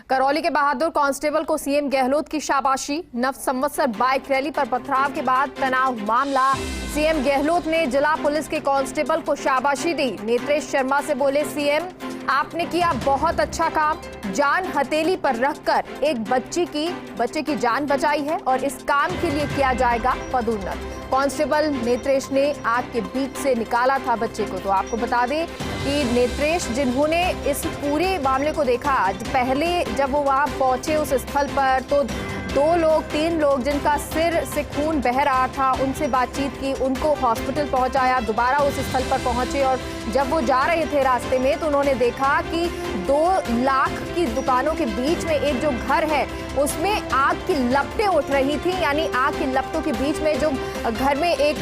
करौली के बहादुर कांस्टेबल को सीएम गहलोत की शाबाशी। नव संवत्सर बाइक रैली पर पथराव के बाद तनाव मामला। सीएम गहलोत ने जिला पुलिस के कांस्टेबल को शाबाशी दी। नेत्रेश शर्मा से बोले सीएम, आपने किया बहुत अच्छा काम, जान हथेली पर रखकर एक बच्चे की जान बचाई है और इस काम के लिए किया जाएगा पदोन्नत। कांस्टेबल नेत्रेश ने आग के बीच से निकाला था बच्चे को। तो आपको बता दें कि नेत्रेश जिन्होंने इस पूरे मामले को देखा, पहले जब वो वहां पहुंचे उस स्थल पर तो 3 लोग जिनका सिर से खून बह रहा था उनसे बातचीत की, उनको हॉस्पिटल पहुंचाया, दोबारा उस स्थल पर पहुंचे और जब वो जा रहे थे रास्ते में तो उन्होंने देखा कि 2 लाख की दुकानों के बीच में एक जो घर है उसमें आग की लपटें उठ रही थी। यानी आग की लपटों के बीच में जो घर में एक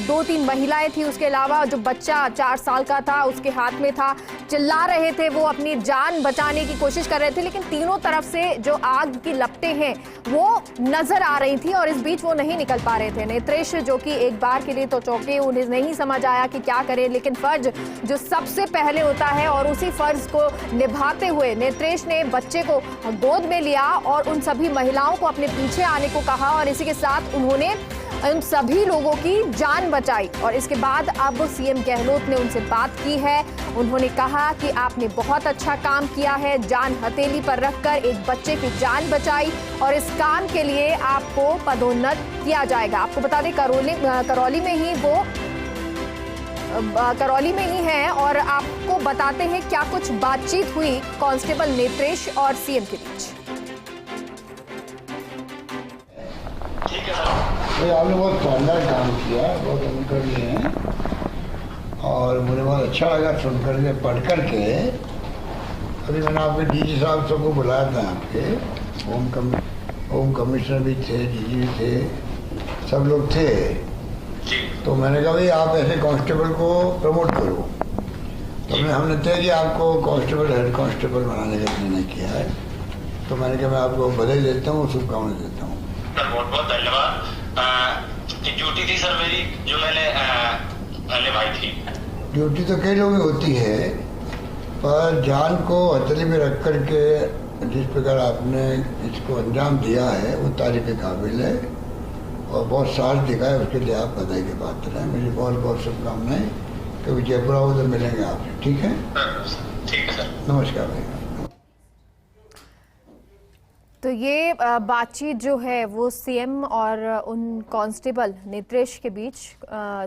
2-3 महिलाएं थी, उसके अलावा जो बच्चा 4 साल का था उसके हाथ में था, चिल्ला रहे थे, वो अपनी जान बचाने की कोशिश कर रहे थे, लेकिन तीनों तरफ से जो आग की लपटें हैं वो नजर आ रही थी और इस बीच वो नहीं निकल पा रहे थे। नेत्रेश जो कि एक बार के लिए तो चौंके, उन्हें नहीं समझ आया कि क्या करें, लेकिन फर्ज जो सबसे पहले होता है और उसी फर्ज को निभाते हुए नेत्रेश ने बच्चे को गोद में लिया और उन सभी महिलाओं को अपने पीछे आने को कहा और इसी के साथ उन्होंने उन सभी लोगों की जान बचाई। और इसके बाद अब सीएम गहलोत ने उनसे बात की है। उन्होंने कहा कि आपने बहुत अच्छा काम किया है, जान हथेली पर रखकर एक बच्चे की जान बचाई और इस काम के लिए आपको पदोन्नत किया जाएगा। आपको बता दें करौली में ही है और आपको बताते हैं क्या कुछ बातचीत हुई कांस्टेबल नेत्रेश और सीएम के बीच। भाई आपने बहुत शानदार काम किया, बहुत अनुकर लिए हैं और मुझे बहुत अच्छा लगा सुन करके, पढ़ करके। अभी मैंने आपके डीजी साहब सबको बुलाया था, आपके होम कमिश्नर भी थे, डीजी भी थे, सब लोग थे। तो मैंने कहा भाई आप ऐसे कांस्टेबल को प्रमोट करो। तो हमने तय किया आपको कांस्टेबल हेड कांस्टेबल बनाने का निर्णय किया है। तो मैंने कहा मैं आपको बधाई देता हूँ, शुभकामनाएं देता हूँ। बहुत बहुत धन्यवाद। ड्यूटी थी सर मेरी जो मैंने निभाई थी। ड्यूटी तो कई लोगों की होती है, पर जान को हथेली में रख कर के जिस प्रकार आपने इसको अंजाम दिया है वो तारीफ के काबिल है और बहुत साहस दिखाया, उसके लिए आप बधाई के पात्र हैं। मेरी बहुत बहुत शुभकामनाएं। कभी जयपुर आओ तो मिलेंगे आपसे, ठीक है? ठीक है सर, नमस्कार भाई। तो ये बातचीत जो है वो सीएम और उन कांस्टेबल नेत्रेश के बीच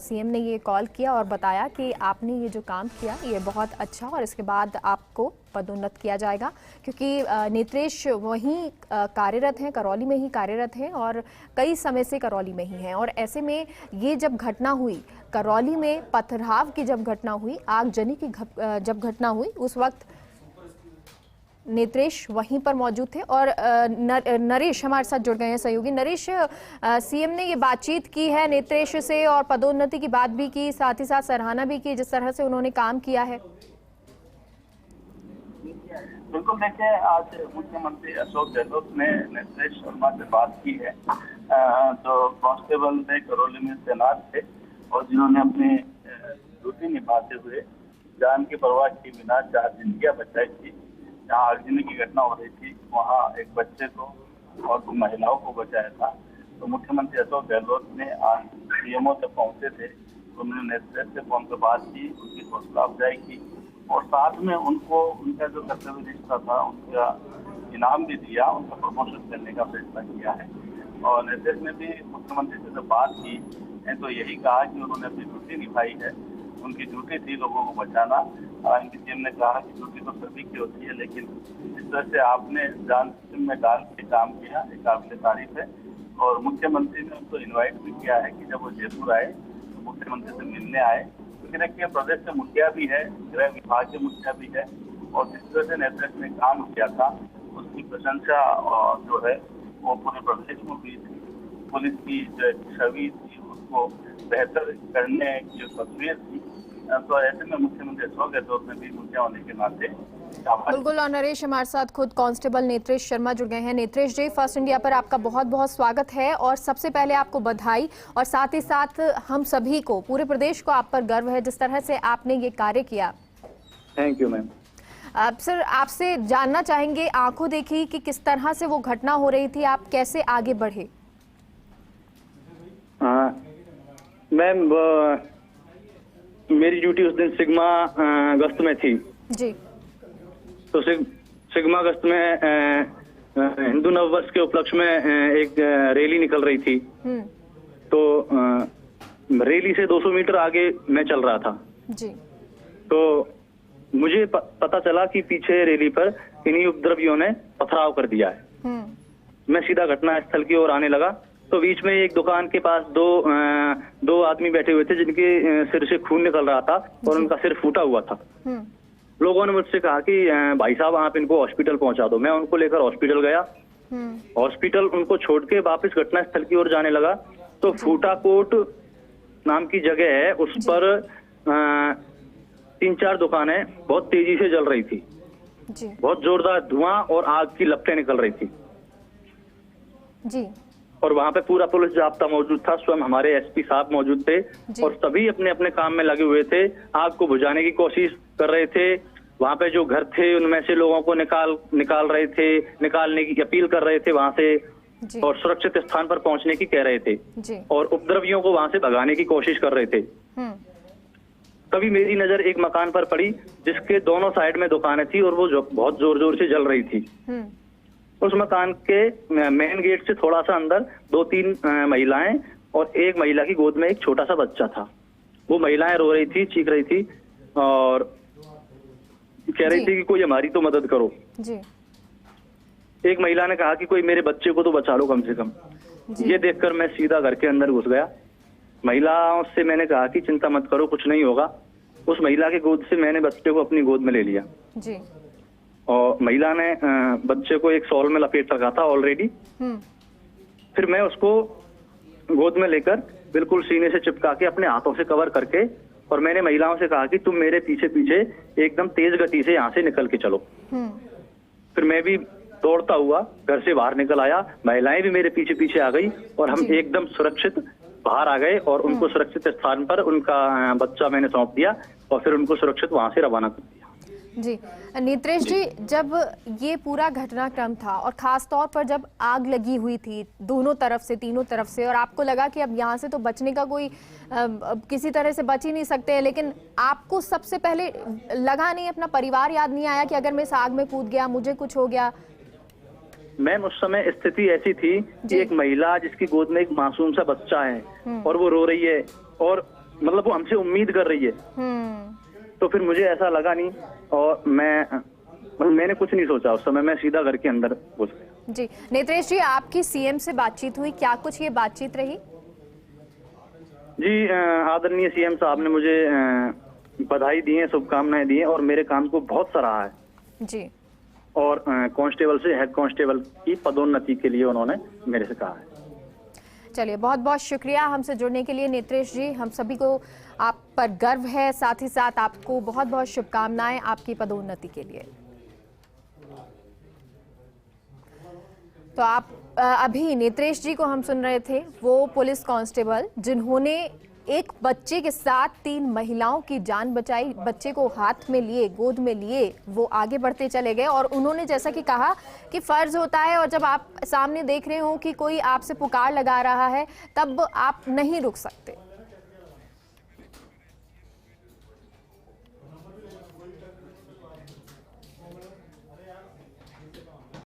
सीएम ने ये कॉल किया और बताया कि आपने ये जो काम किया ये बहुत अच्छा और इसके बाद आपको पदोन्नत किया जाएगा, क्योंकि नेत्रेश वहीं कार्यरत हैं, करौली में ही कार्यरत हैं और कई समय से करौली में ही हैं। और ऐसे में ये जब घटना हुई करौली में, पथराव की जब घटना हुई, आगजनी की जब घटना हुई, उस वक्त नेत्रेश वहीं पर मौजूद थे। और नरेश हमारे साथ जुड़ गए हैं, सहयोगी नरेश। सीएम ने ये बातचीत की है नेत्रेश से और पदोन्नति की बात भी की, साथ ही साथ सराहना भी की जिस तरह से उन्होंने काम किया है। बिल्कुल, देखिए आज मुख्यमंत्री अशोक गहलोत ने नेत्रेश शर्मा से बात की है जो कांस्टेबल में करौली में तैनात थे और जिन्होंने अपनी ड्यूटी निभाते हुए जान की परवाह किए बिना 4 जिंदगियां बचाई थी। जहाँ आगजनी की घटना हो रही थी वहाँ एक बच्चे को और 2 महिलाओं को बचाया था। तो मुख्यमंत्री अशोक गहलोत ने आज सीएमओ तक पहुंचे थे, उन्होंने नेत्रेश से फोन पर बात की, उनकी हौसला अफजाई की और साथ में उनको उनका जो कर्तव्य निष्ठा था उनका इनाम भी दिया, उनका प्रमोशन करने का फैसला किया है। और नेत्रेश ने भी मुख्यमंत्री से जब बात की तो यही कहा कि उन्होंने अपनी ड्यूटी निभाई है, उनकी ड्यूटी थी लोगों को बचाना। इनकी टीम ने कहा कि ड्यूटी तो सभी की होती है, लेकिन जिस तरह से आपने जान में डाल के काम किया ये काबिल तारीफ है। और मुख्यमंत्री ने उनको इनवाइट भी किया है कि जब वो जयपुर आए तो मुख्यमंत्री से मिलने आए, क्योंकि देखिए प्रदेश के मुखिया भी है, गृह विभाग के मुखिया भी है और जिस तरह से नेत्रेश ने काम किया था उसकी प्रशंसा जो है वो पूरे प्रदेश में हुई थी। पुलिस की जो छवि थी उसको बेहतर करने की जो तस्वीर थी, तो ऐसे में मुख्यमंत्री अशोक गहलोत ने भी मुखिया होने के नाते। बिल्कुल, और नरेश हमारे साथ खुद कांस्टेबल नेत्रेश शर्मा जुड़ गए हैं। नेत्रेश जी, फर्स्ट इंडिया पर आपका बहुत बहुत स्वागत है और सबसे पहले आपको बधाई और साथ ही साथ हम सभी को, पूरे प्रदेश को आप पर गर्व है जिस तरह से आपने ये कार्य किया। Thank you ma'am. अब सर आपसे जानना चाहेंगे, आंखों देखी कि किस तरह से वो घटना हो रही थी, आप कैसे आगे बढ़े? मैम मेरी ड्यूटी उस दिन सिग्मा गश्त में थी जी। तो सिग्मा गश्त में हिंदू नववर्ष के उपलक्ष्य में एक रैली निकल रही थी। तो रैली से 200 मीटर आगे मैं चल रहा था जी। तो मुझे पता चला कि पीछे रैली पर इन्हीं उपद्रवियों ने पथराव कर दिया है। मैं सीधा घटना स्थल की ओर आने लगा तो बीच में एक दुकान के पास दो आदमी बैठे हुए थे जिनके सिर से खून निकल रहा था और उनका सिर फूटा हुआ था। लोगों ने मुझसे कहा कि भाई साहब आप इनको हॉस्पिटल पहुंचा दो। मैं उनको लेकर हॉस्पिटल गया। हॉस्पिटल उनको छोड़ के वापस घटना स्थल की ओर जाने लगा तो फूटाकोट नाम की जगह है, उस पर 3-4 दुकानें बहुत तेजी से जल रही थी जी। बहुत जोरदार धुआं और आग की लपटें निकल रही थी जी। और वहां पे पूरा पुलिस जाब्ता मौजूद था। स्वयं हमारे एसपी साहब मौजूद थे और सभी अपने अपने काम में लगे हुए थे। आग को बुझाने की कोशिश कर रहे थे। वहां पे जो घर थे उनमें से लोगों को निकाल रहे थे, निकालने की अपील कर रहे थे वहां से और सुरक्षित स्थान पर पहुंचने की कह रहे थे और उपद्रवियों को वहां से भगाने की कोशिश कर रहे थे। तभी मेरी नजर एक मकान पर पड़ी जिसके दोनों साइड में दुकानें थी और वो बहुत जोर जोर से जल रही थी। उस मकान के मेन गेट से थोड़ा सा अंदर 2-3 महिलाएं और एक महिला की गोद में एक छोटा सा बच्चा था। वो महिलाएं रो रही थी, चीख रही थी और कह रही थी कि कोई हमारी तो मदद करो जी। एक महिला ने कहा कि कोई मेरे बच्चे को तो बचा लो कम से कम। ये देखकर मैं सीधा घर के अंदर घुस गया। महिलाओं से मैंने कहा कि चिंता मत करो, कुछ नहीं होगा। उस महिला के गोद से मैंने बच्चे को अपनी गोद में ले लिया जी। और महिला ने बच्चे को एक शॉल में लपेट रखा था ऑलरेडी। फिर मैं उसको गोद में लेकर बिल्कुल सीने से चिपका के अपने हाथों से कवर करके और मैंने महिलाओं से कहा कि तुम मेरे पीछे पीछे एकदम तेज गति से यहाँ से निकल के चलो। फिर मैं भी दौड़ता हुआ घर से बाहर निकल आया। महिलाएं भी मेरे पीछे पीछे आ गई और हम एकदम सुरक्षित बाहर आ गए और उनको सुरक्षित स्थान पर उनका बच्चा मैंने सौंप दिया और फिर उनको सुरक्षित वहां से रवाना कर दिया। जी नेत्रेश जी, जब ये पूरा घटनाक्रम था और खास तौर पर जब आग लगी हुई थी दोनों तरफ से, तीनों तरफ से, और आपको लगा कि अब यहाँ से तो बचने का कोई किसी तरह से बच ही नहीं सकते हैं, लेकिन आपको सबसे पहले लगा नहीं, अपना परिवार याद नहीं आया कि अगर मैं इस आग में कूद गया मुझे कुछ हो गया? मैम उस समय स्थिति ऐसी थी कि एक महिला जिसकी गोद में एक मासूम सा बच्चा है और वो रो रही है और मतलब वो हमसे उम्मीद कर रही है। तो फिर मुझे ऐसा लगा नहीं और मैंने कुछ नहीं सोचा। उस समय मैं सीधा घर के अंदर घुस गया। जी नेत्रेश जी, आपकी सीएम से बातचीत हुई, क्या कुछ ये बातचीत रही? जी आदरणीय सीएम साहब ने मुझे बधाई दी है, शुभकामनाएं दी है और मेरे काम को बहुत सराहा है जी। और कांस्टेबल से हेड कांस्टेबल की पदोन्नति के लिए उन्होंने मेरे से कहा है। चलिए, बहुत बहुत शुक्रिया हमसे जुड़ने के लिए नेत्रेश जी। हम सभी को आप पर गर्व है, साथ ही साथ आपको बहुत बहुत शुभकामनाएं आपकी पदोन्नति के लिए। तो आप अभी नेत्रेश जी को हम सुन रहे थे, वो पुलिस कांस्टेबल जिन्होंने एक बच्चे के साथ 3 महिलाओं की जान बचाई। बच्चे को हाथ में लिए, गोद में लिए वो आगे बढ़ते चले गए और उन्होंने जैसा कि कहा कि फर्ज होता है और जब आप सामने देख रहे हो कि कोई आपसे पुकार लगा रहा है तब आप नहीं रुक सकते।